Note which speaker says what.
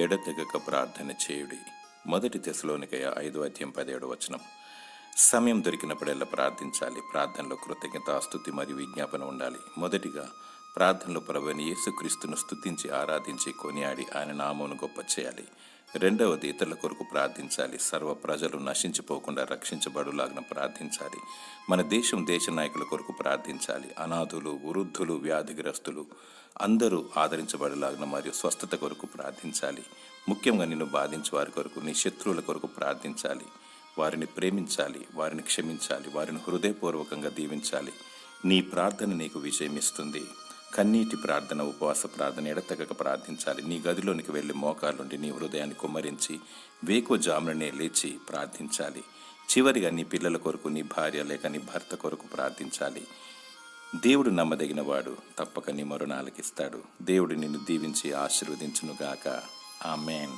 Speaker 1: ఎడతెగక ప్రార్థన చేయుడి. 1 తెస్సలోనికయ 5:17 సమయం దొరికినప్పుడల్లా ప్రార్థించాలి. ప్రార్థనలో కృతజ్ఞత, స్తుతి మరియు విజ్ఞాపన ఉండాలి. మొదటిగా ప్రార్థనలో ప్రభువైన యేసుక్రీస్తును స్తుతించి, ఆరాధించి, కొనియాడి ఆయన నామమును గొప్ప చేయాలి. రెండవది, ఇతరుల కొరకు ప్రార్థించాలి. సర్వ ప్రజలు నశించిపోకుండా రక్షించబడులాగిన ప్రార్థించాలి. మన దేశ నాయకుల కొరకు ప్రార్థించాలి. అనాథులు, వృద్ధులు, వ్యాధిగ్రస్తులు అందరూ ఆదరించబడులాగిన మరియు స్వస్థత కొరకు ప్రార్థించాలి. ముఖ్యంగా నిన్ను బాధించే వారి కొరకు, నీ శత్రువుల కొరకు ప్రార్థించాలి. వారిని ప్రేమించాలి, వారిని క్షమించాలి, వారిని హృదయపూర్వకంగా దీవించాలి. నీ ప్రార్థన నీకు విజయం ఇస్తుంది. కన్నీటి ప్రార్థన, ఉపవాస ప్రార్థన, ఎడతెగక ప్రార్థించాలి. నీ గదిలోనికి వెళ్ళి మోకాళ్ళుండి నీ హృదయాన్ని కుమ్మరించి వేకువజామునే లేచి ప్రార్థించాలి. చివరిగా నీ పిల్లల కొరకు, నీ భార్య లేక నీ భర్త కొరకు ప్రార్థించాలి. దేవుడు నమ్మదగిన వాడు, తప్పక నీ మొరను ఆలకిస్తాడు. దేవుడు నిన్ను దీవించి ఆశీర్వదించునుగాక. ఆమేన్.